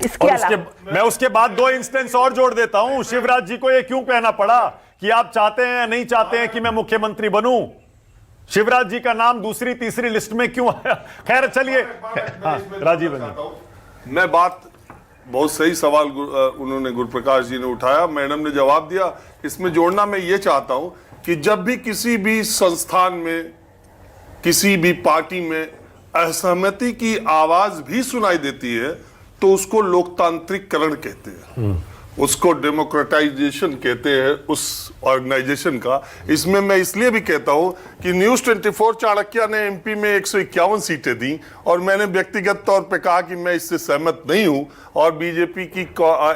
इसके अलावा मैं उसके बाद 2 इंस्टेंस और जोड़ देता हूं। शिवराज जी को यह क्यों कहना पड़ा कि आप चाहते हैं या नहीं चाहते हैं कि मैं मुख्यमंत्री बनूं? शिवराज जी का नाम दूसरी तीसरी लिस्ट में क्यों आया? खैर चलिए, राजीव जी। मैं बात बहुत सही सवाल उन्होंने गुरुप्रकाश जी ने उठाया, मैडम ने जवाब दिया। इसमें जोड़ना मैं ये चाहता हूं कि जब भी किसी भी संस्थान में, किसी भी पार्टी में असहमति की आवाज भी सुनाई देती है तो उसको लोकतांत्रिकरण कहते हैं, उसको डेमोक्रेटाइजेशन कहते हैं उस ऑर्गेनाइजेशन का। इसमें मैं इसलिए भी कहता हूं कि न्यूज 24 चाणक्य ने एमपी में 151 सीटें दी और मैंने व्यक्तिगत तौर पे कहा कि मैं इससे सहमत नहीं हूं और बीजेपी की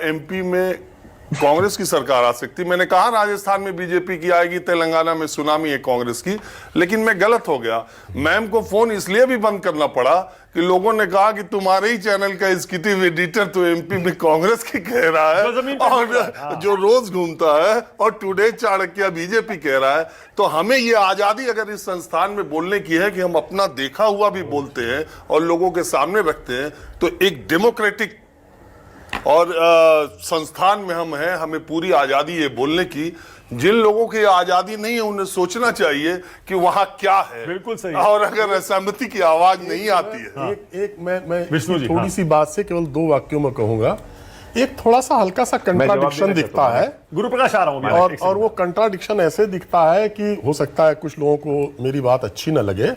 एमपी में कांग्रेस की सरकार आ सकती। मैंने कहा राजस्थान में बीजेपी की आएगी, तेलंगाना में सुनामी है कांग्रेस की, लेकिन मैं गलत हो गया। मैम को फोन इसलिए भी बंद करना पड़ा कि लोगों ने कहा कि तुम्हारे ही चैनल का एग्जीक्यूटिव एडिटर तो एमपी में कांग्रेस की कह रहा है और जो रोज घूमता है, और टुडे चाणक्य बीजेपी कह रहा है। तो हमें ये आजादी अगर इस संस्थान में बोलने की है कि हम अपना देखा हुआ भी बोलते हैं और लोगों के सामने रखते हैं, तो एक डेमोक्रेटिक और संस्थान में हम हैं, हमें पूरी आजादी है बोलने की। जिन लोगों की आजादी नहीं है उन्हें सोचना चाहिए कि वहां क्या है। बिल्कुल सही। और अगर असहमति की आवाज नहीं आती है। हाँ। मैं थोड़ी सी बात से केवल 2 वाक्यों में कहूंगा। एक थोड़ा सा हल्का सा कंट्राडिक्शन दिखता है, गुरुप्रकाश आ रहा हूं, और वो कंट्राडिक्शन ऐसे दिखता है कि हो सकता है कुछ लोगों को मेरी बात अच्छी न लगे,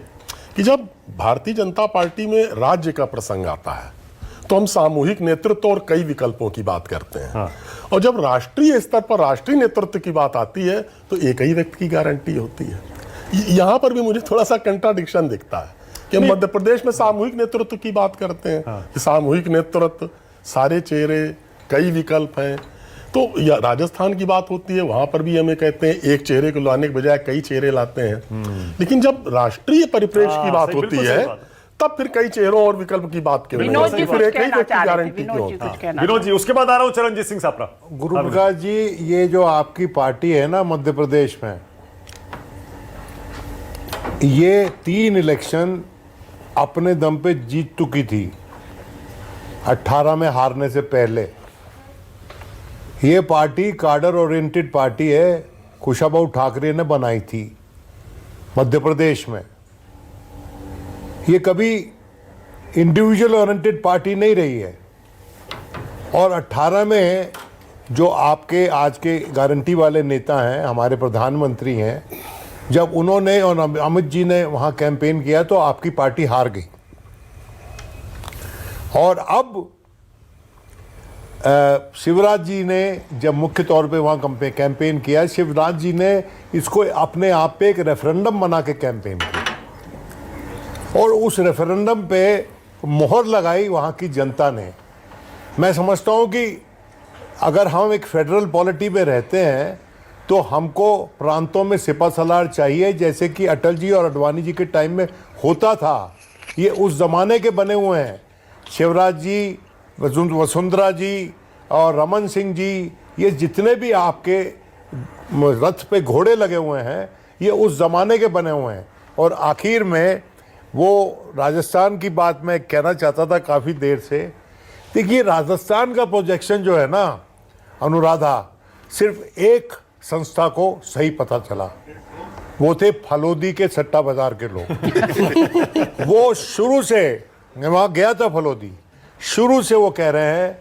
कि जब भारतीय जनता पार्टी में राज्य का प्रसंग आता है तो हम सामूहिक नेतृत्व और कई विकल्पों की बात करते हैं। हाँ। और जब राष्ट्रीय स्तर पर राष्ट्रीय नेतृत्व की बात आती है तो एक ही व्यक्ति की गारंटी होती है। यहां पर भी मुझे थोड़ा सा कंट्राडिक्शन दिखता है कि मध्य प्रदेश में सामूहिक नेतृत्व की बात करते हैं। हाँ। सामूहिक नेतृत्व, सारे चेहरे, कई विकल्प हैं। तो राजस्थान की बात होती है, वहां पर भी हमें कहते हैं एक चेहरे को लाने के बजाय कई चेहरे लाते हैं। लेकिन जब राष्ट्रीय परिप्रेक्ष्य की बात होती है तब फिर कई चेहरों और विकल्प की बात क्यों? फिर एक ही व्यक्ति गारंटी क्यों? विनोद जी, उसके बाद आ रहा हूं चरणजीत सिंह सापरा। गुरुप्रकाश जी, ये जो आपकी पार्टी है ना मध्य प्रदेश में, ये 3 इलेक्शन अपने दम पे जीत चुकी थी 18 में हारने से पहले। ये पार्टी कार्डर ओरिएंटेड पार्टी है, कुशाभाऊ ठाकरे ने बनाई थी मध्य प्रदेश में। ये कभी इंडिविजुअल ओरिएंटेड पार्टी नहीं रही है। और 18 में जो आपके आज के गारंटी वाले नेता हैं, हमारे प्रधानमंत्री हैं, जब उन्होंने और अमित जी ने वहाँ कैंपेन किया तो आपकी पार्टी हार गई। और अब शिवराज जी ने जब मुख्य तौर पे वहाँ कैंपेन किया, शिवराज जी ने इसको अपने आप पे एक रेफरेंडम बना के कैंपेन किया और उस रेफरेंडम पे मोहर लगाई वहाँ की जनता ने। मैं समझता हूँ कि अगर हम एक फेडरल पॉलिटी में रहते हैं तो हमको प्रांतों में सिपहसालार चाहिए, जैसे कि अटल जी और अडवाणी जी के टाइम में होता था। ये उस ज़माने के बने हुए हैं। शिवराज जी, वसुंधरा जी और रमन सिंह जी, ये जितने भी आपके रथ पे घोड़े लगे हुए हैं, ये उस ज़माने के बने हुए हैं। और आखिर में वो राजस्थान की बात मैं कहना चाहता था काफ़ी देर से। देखिए, राजस्थान का प्रोजेक्शन जो है ना अनुराधा, सिर्फ एक संस्था को सही पता चला, वो थे फलोदी के सट्टा बाजार के लोग। वो शुरू से, मैं वहाँ गया था फलोदी, शुरू से वो कह रहे हैं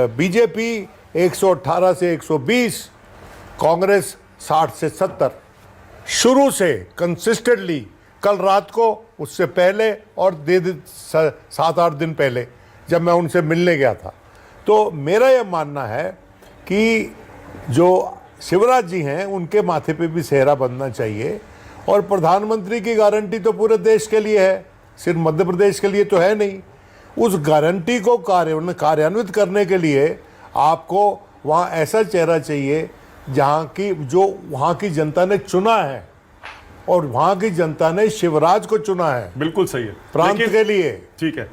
बीजेपी 118 से 120, कांग्रेस 60 से 70, शुरू से कंसिस्टेंटली। कल रात को, उससे पहले और 7-8 दिन पहले जब मैं उनसे मिलने गया था, तो मेरा यह मानना है कि जो शिवराज जी हैं उनके माथे पे भी सेहरा बनना चाहिए। और प्रधानमंत्री की गारंटी तो पूरे देश के लिए है, सिर्फ मध्य प्रदेश के लिए तो है नहीं। उस गारंटी को कार्यान्वित करने के लिए आपको वहाँ ऐसा चेहरा चाहिए जहाँ की, जो वहाँ की जनता ने चुना है, और वहाँ की जनता ने शिवराज को चुना है। बिल्कुल सही है, प्रांत के लिए। ठीक है,